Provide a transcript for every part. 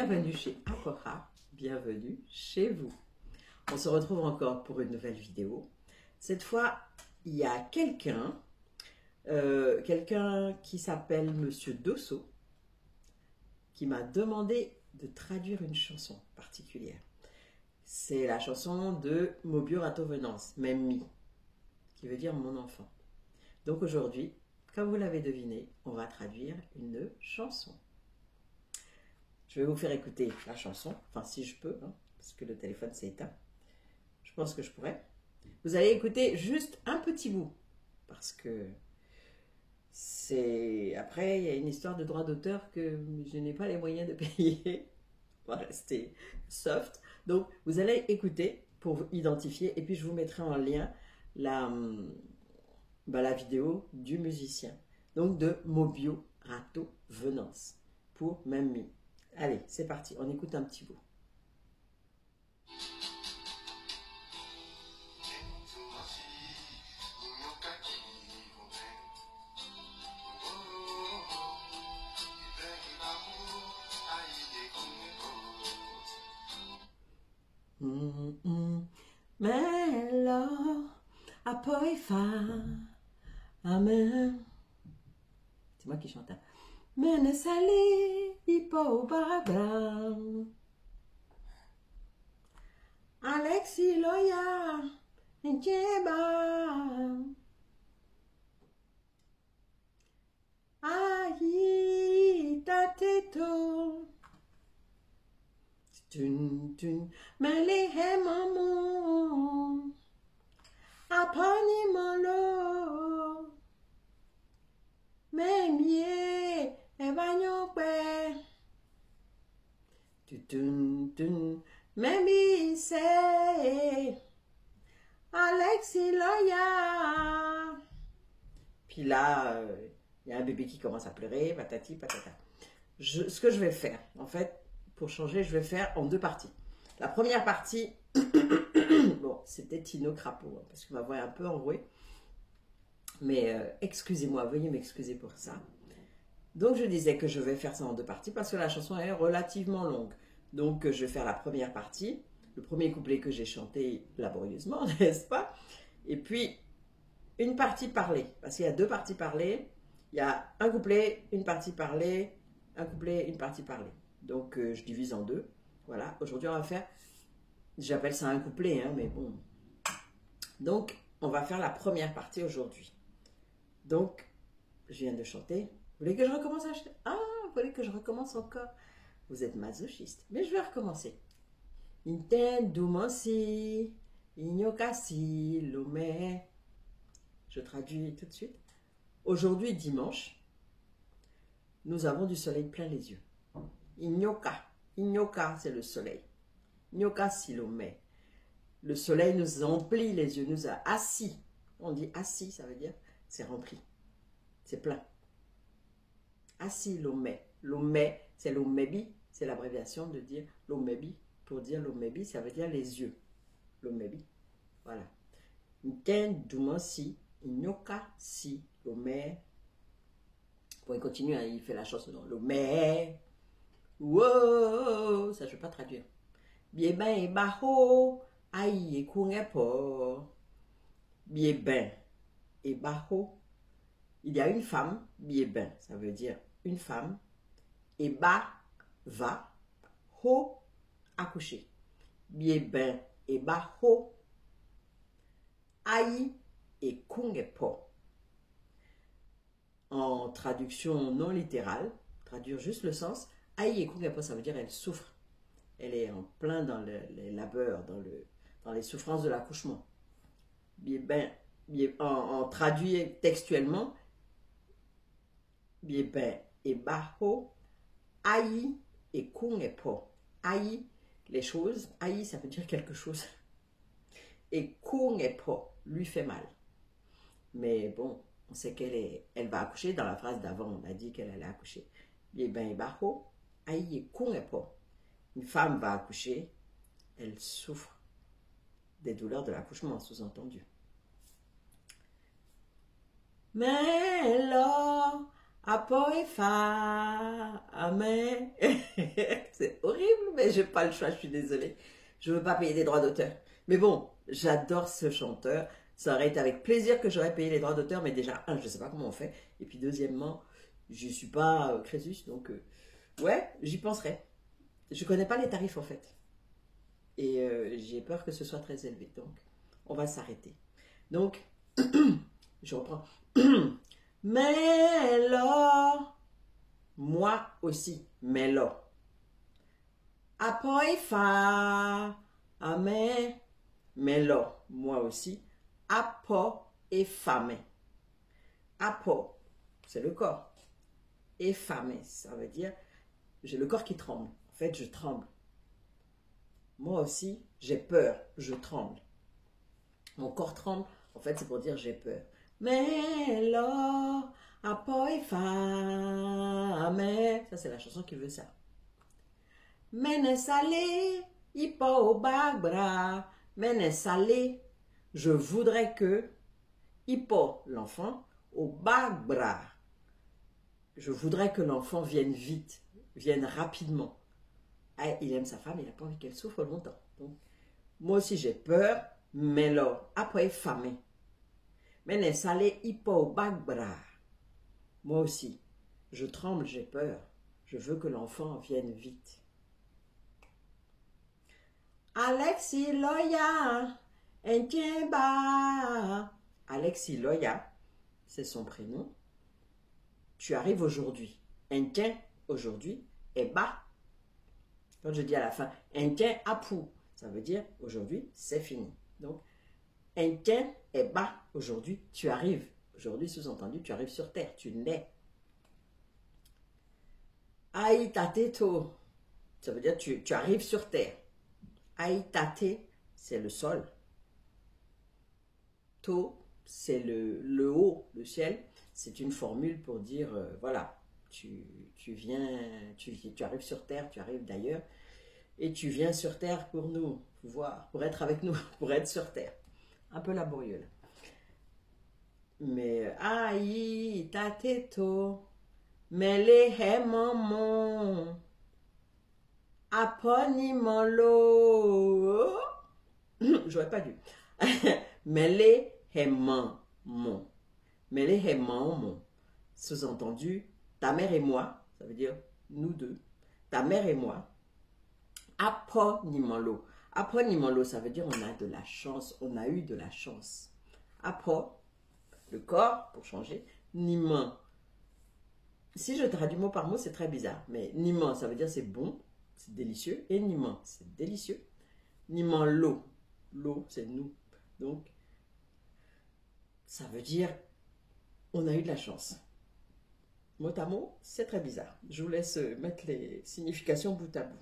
Bienvenue chez Akora, bienvenue chez vous. On se retrouve encore pour une nouvelle vidéo. Cette fois, il y a quelqu'un qui s'appelle Monsieur Dosso qui m'a demandé de traduire une chanson particulière. C'est la chanson de Mobio Rato Venance, Memmi, qui veut dire mon enfant. Donc aujourd'hui, comme vous l'avez deviné, on va traduire une chanson. Je vais vous faire écouter la chanson, enfin si je peux, hein, parce que le téléphone s'est éteint. Je pense que je pourrais. Vous allez écouter juste un petit bout, parce que c'est... Après, il y a une histoire de droit d'auteur que je n'ai pas les moyens de payer. On va rester soft. Donc, vous allez écouter pour identifier, et puis je vous mettrai en lien la vidéo du musicien. Donc, de Mobio Rato Venance, pour Memmi. Allez, c'est parti, on écoute un petit bout. Melo, apoifa, amen. C'est moi qui chante. Menesali, ipo barabra. Alexi Loya, Njeba. Aïe, tateto. Tun, tun, meli he maman. Apani molo. Memie, evanyope. Tutun, tun, memi se. Alexi Loya. Puis là, il y a un bébé qui commence à pleurer, patati patata. Ce que je vais faire, en fait, pour changer, je vais faire en deux parties. La première partie, bon, c'était Tino Crapaud, hein, parce que ma voix est un peu enrouée. Mais excusez-moi, veuillez m'excuser pour ça. Donc je disais que je vais faire ça en deux parties, parce que la chanson est relativement longue. Donc je vais faire la première partie, le premier couplet que j'ai chanté laborieusement, n'est-ce pas? Et puis, une partie parlée, parce qu'il y a deux parties parlées. Il y a un couplet, une partie parlée, un couplet, une partie parlée. Donc, je divise en deux. Voilà, aujourd'hui, on va faire... J'appelle ça un couplet, hein, mais bon. Donc, on va faire la première partie aujourd'hui. Donc, je viens de chanter. Vous voulez que je recommence à chanter? Ah, vous voulez que je recommence encore? Vous êtes masochiste. Mais je vais recommencer. Intendumansi, ignokasi, lome. Je traduis tout de suite. Aujourd'hui, dimanche, nous avons du soleil plein les yeux. Ignoka. Ignoka, c'est le soleil. Ignoka silome. Le soleil nous emplit les yeux, nous a assis. On dit assis, ça veut dire c'est rempli. C'est plein. Assis lome. Lome, c'est l'omebi. C'est l'abréviation de dire l'omebi. Pour dire l'omebi, ça veut dire les yeux. L'omebi. Voilà. Nten dumansi. Ignoka si lome. Bon, il continue, hein, il fait la chanson dans lome. Wow, ça je ne vais pas traduire. Bieben et baho, aïe et kungepo. Bieben et baho. Il y a une femme, bieben, ça veut dire une femme. Et ba, va, ho, accoucher. Bieben et baho, aïe et kungepo. En traduction non littérale, traduire juste le sens, aïe et kungepo, ça veut dire elle souffre. Elle est en plein dans les labeurs, dans les souffrances de l'accouchement. En traduit textuellement, bieben et baho, aïe et kungepo. Aïe, les choses. Aïe, ça veut dire quelque chose. Et kungepo, lui fait mal. Mais bon, on sait elle va accoucher. Dans la phrase d'avant, on a dit qu'elle allait accoucher. Bieben et baho, aïe et kungepo. Une femme va accoucher, elle souffre des douleurs de l'accouchement, sous-entendu. Melo, Apo et fa, amen. C'est horrible, mais j'ai pas le choix, je suis désolée. Je veux pas payer des droits d'auteur. Mais bon, j'adore ce chanteur. Ça aurait été avec plaisir que j'aurais payé les droits d'auteur, mais déjà, un, je sais pas comment on fait. Et puis deuxièmement, je suis pas Crésus, donc ouais, j'y penserai. Je connais pas les tarifs en fait. Et j'ai peur que ce soit très élevé. Donc, on va s'arrêter. Donc, je reprends. Mais là, moi aussi, mais là. Après, fa, amen, mais là, moi aussi. Apo et fame. Apo, c'est le corps. Et fame, ça veut dire, j'ai le corps qui tremble. En fait, je tremble. Moi aussi, j'ai peur, je tremble. Mon corps tremble, en fait, c'est pour dire j'ai peur. Mais là, apo et fame. Ça, c'est la chanson qui veut ça. Mene salé, ipo au bagbra. Mene salé, je voudrais que, ipo, l'enfant, au bagbra. Je voudrais que l'enfant vienne vite, vienne rapidement. Ah, il aime sa femme, il n'a pas envie qu'elle souffre longtemps. Donc, moi aussi j'ai peur, mais là, après femme. Mais salé ipo bagbra. Moi aussi, je tremble, j'ai peur. Je veux que l'enfant vienne vite. Alexis Loya, Entienba. Alexis Loya, c'est son prénom. Tu arrives aujourd'hui. Entien, aujourd'hui, et bas. Quand je dis à la fin, Entien apou, ça veut dire aujourd'hui, c'est fini. Donc, Entien et bas, aujourd'hui, tu arrives. Aujourd'hui, sous-entendu, tu arrives sur terre, tu nais. Aïtateto, ça veut dire tu arrives sur terre. Aïtate, c'est le sol. To, c'est le haut, le ciel. C'est une formule pour dire, voilà, tu arrives sur terre, tu arrives d'ailleurs, et tu viens sur terre pour nous, voir, pour être avec nous, pour être sur terre. Un peu laborieux là. Mais aïe, tateto, mais les maman, aponimolo, j'aurais pas dû. Mais les maman, mais les maman, sous-entendu, ta mère et moi, ça veut dire nous deux, ta mère et moi, aponimolo. Aponimolo, ça veut dire on a de la chance, on a eu de la chance. Apo, le corps, pour changer. Niman. Si je traduis mot par mot, c'est très bizarre. Mais niman, ça veut dire c'est bon, c'est délicieux. Et niman, c'est délicieux. Niman l'eau. L'eau, c'est nous. Donc, ça veut dire on a eu de la chance. Mot à mot, c'est très bizarre. Je vous laisse mettre les significations bout à bout.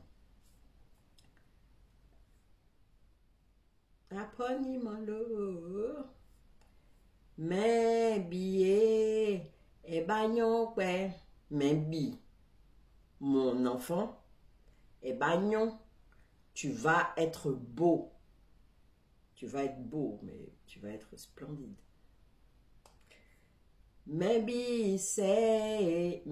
Aponimon l'eau. Mais billet et bagnon ouais mais bi mon enfant et bagnon tu vas être beau, tu vas être beau, mais tu vas être splendide. Mais c'est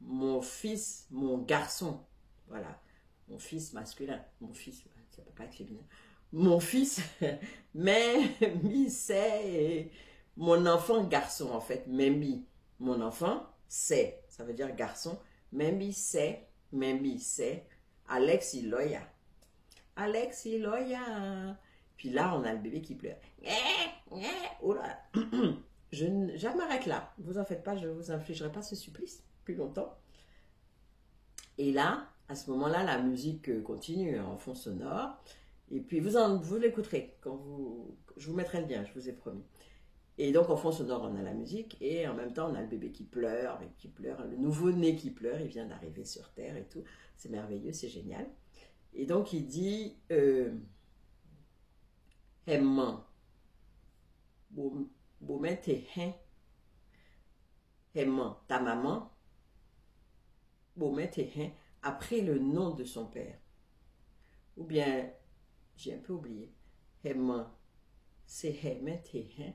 mon fils, mon garçon, voilà, mon fils masculin, mon fils, ça peut pas être féminin. Mon fils, mais c'est mon enfant garçon en fait. Membi, mon enfant, c'est, ça veut dire garçon. Membi, c'est Alexis Loya. Alexis Loya. Puis là, on a le bébé qui pleure. Oh là. Je m'arrête là. Vous en faites pas, je ne vous infligerai pas ce supplice plus longtemps. Et là, à ce moment-là, la musique continue en fond sonore. Et puis vous l'écouterez quand je vous mettrai le lien, je vous ai promis. Et donc en fond sonore, on a la musique et en même temps on a le bébé qui pleure, le nouveau-né qui pleure, il vient d'arriver sur terre et tout. C'est merveilleux, c'est génial. Et donc il dit Hemman, Boumete Hen, Hemman, ta maman, Boumete Hen, a pris le nom de son père. Ou bien j'ai un peu oublié. Hemman, c'est Hemet et Hen.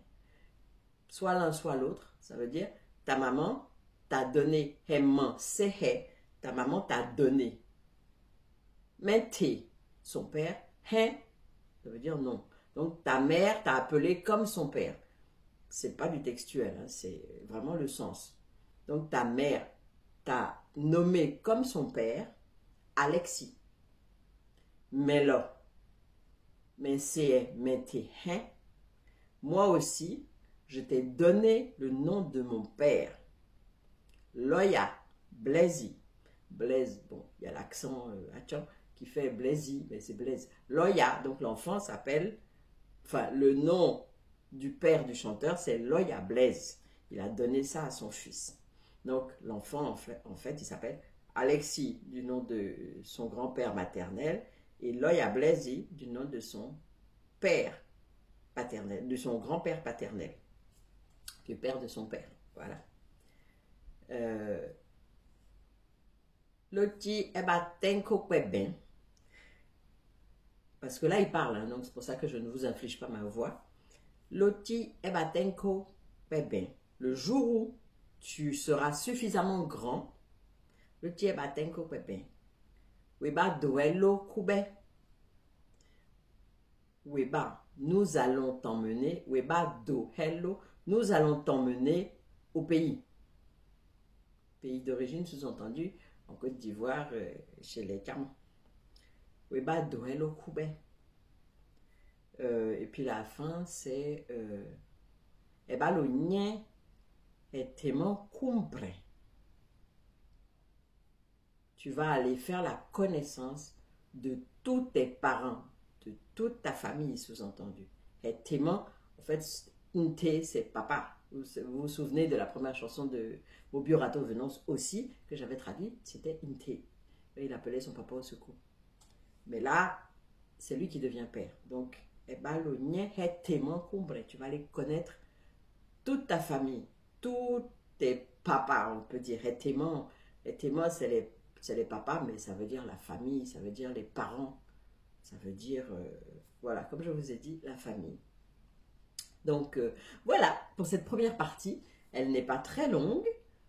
Soit l'un, soit l'autre. Ça veut dire ta maman t'a donné. Hemman, c'est he. Ta maman t'a donné. Mais t'es, son père, hein, ça veut dire non. Donc ta mère t'a appelé comme son père. C'est pas du textuel, hein, c'est vraiment le sens. Donc ta mère t'a nommé comme son père, Alexis. Mais là, mais c'est, mais t'es, hein. Moi aussi, je t'ai donné le nom de mon père. Loya, Blaise. Blaise, bon, il y a l'accent qui fait Blaise, mais c'est Blaise. Loya, donc l'enfant s'appelle, enfin, le nom du père du chanteur, c'est Loya Blaise. Il a donné ça à son fils. Donc, l'enfant, en fait, il s'appelle Alexis, du nom de son grand-père maternel, et Loya Blaise, du nom de son père paternel, de son grand-père paternel, du père de son père. Voilà. Loti ebatenko kweben. Parce que là, il parle, hein, donc c'est pour ça que je ne vous inflige pas ma voix. Loti ebatenko kweben. Le jour où tu seras suffisamment grand, loti ebatenko kweben. Weba doelo kube. Weba, nous allons t'emmener. Weba do hello, nous allons t'emmener au pays. Pays d'origine, sous-entendu, en Côte d'Ivoire, chez les Camans. Weba do hello kube. Et puis la fin, c'est Eba lo nyen etemo kumbre. Tu vas aller faire la connaissance de tous tes parents, de toute ta famille, sous-entendu. Etemo, en fait, Nte, c'est papa. Vous vous souvenez de la première chanson de Bobio Rato Venance aussi, que j'avais traduite, c'était Nte. Il appelait son papa au secours. Mais là, c'est lui qui devient père. Donc, tu vas aller connaître toute ta famille, tous tes papas, on peut dire. C'est les papas, mais ça veut dire la famille, ça veut dire les parents, ça veut dire, voilà, comme je vous ai dit, la famille. Donc, voilà, pour cette première partie, elle n'est pas très longue,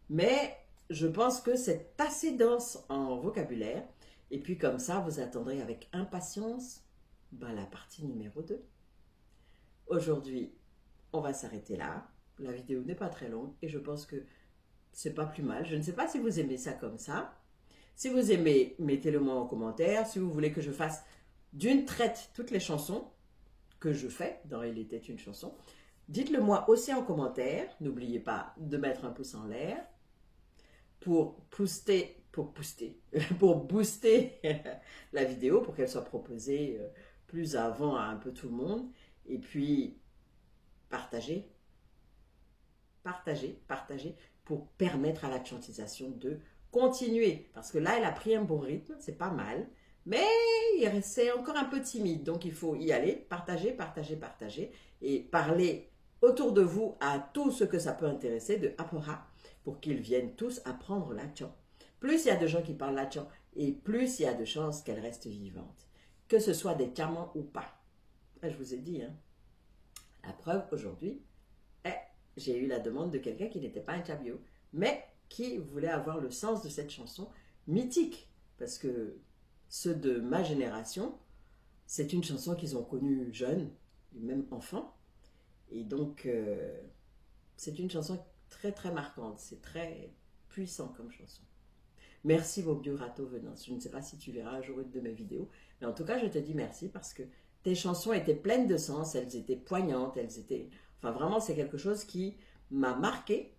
mais je pense que c'est assez dense en vocabulaire. Et puis comme ça, vous attendrez avec impatience la partie numéro 2. Aujourd'hui, on va s'arrêter là. La vidéo n'est pas très longue et je pense que c'est pas plus mal. Je ne sais pas si vous aimez ça comme ça. Si vous aimez, mettez-le moi en commentaire. Si vous voulez que je fasse d'une traite toutes les chansons que je fais dans Il était une chanson, dites-le moi aussi en commentaire. N'oubliez pas de mettre un pouce en l'air pour booster la vidéo, pour qu'elle soit proposée plus avant à un peu tout le monde. Et puis, partagez pour permettre à la chantisation de continuer. Parce que là, elle a pris un bon rythme, c'est pas mal. Mais c'est encore un peu timide, donc il faut y aller, partager et parler autour de vous à tout ce que ça peut intéresser de Apora pour qu'ils viennent tous apprendre l'Achan. Plus il y a de gens qui parlent l'Achan et plus il y a de chances qu'elle reste vivante. Que ce soit des Camans ou pas. Là, je vous ai dit, hein. La preuve aujourd'hui, j'ai eu la demande de quelqu'un qui n'était pas un Tchabio, mais qui voulait avoir le sens de cette chanson mythique. Parce que ceux de ma génération, c'est une chanson qu'ils ont connue jeunes, même enfants. Et donc, c'est une chanson très très marquante, c'est très puissant comme chanson. Merci Bobio Rato Venance. Je ne sais pas si tu verras un jour une de mes vidéos, mais en tout cas, je te dis merci parce que tes chansons étaient pleines de sens, elles étaient poignantes, elles étaient... Enfin, vraiment, c'est quelque chose qui m'a marqué,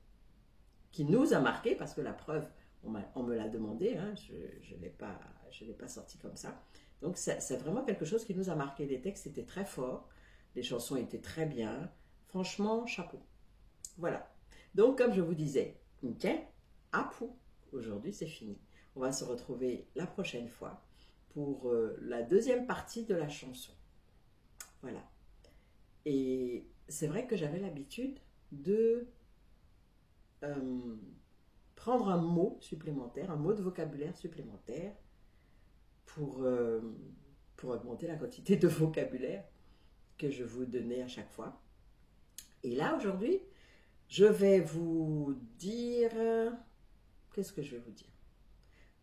qui nous a marqué, parce que la preuve, on me l'a demandé, hein, je ne l'ai pas sorti comme ça. Donc, c'est vraiment quelque chose qui nous a marqué. Les textes étaient très forts, les chansons étaient très bien. Franchement, chapeau. Voilà. Donc, comme je vous disais, tiens, apou. Aujourd'hui, c'est fini. On va se retrouver la prochaine fois pour la deuxième partie de la chanson. Voilà. Et c'est vrai que j'avais l'habitude de prendre un mot supplémentaire, un mot de vocabulaire supplémentaire pour augmenter la quantité de vocabulaire que je vous donnais à chaque fois. Et là, aujourd'hui, Je vais vous dire... Qu'est-ce que je vais vous dire?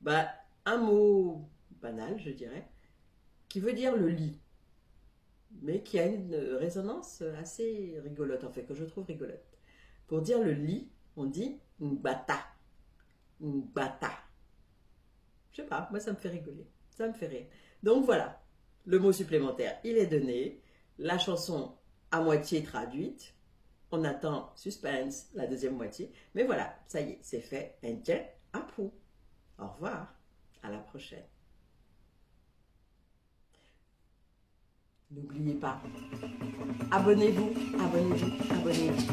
Bah, un mot banal, je dirais, qui veut dire le lit, mais qui a une résonance assez rigolote, en fait, que je trouve rigolote. Pour dire le lit, on dit ngbata. Ngbata. Je sais pas, moi ça me fait rigoler, ça me fait rire. Donc voilà, le mot supplémentaire, il est donné, la chanson à moitié traduite, on attend suspense, la deuxième moitié, mais voilà, ça y est, c'est fait. Entier, apou. Au revoir, à la prochaine. N'oubliez pas, abonnez-vous, abonnez-vous, abonnez-vous.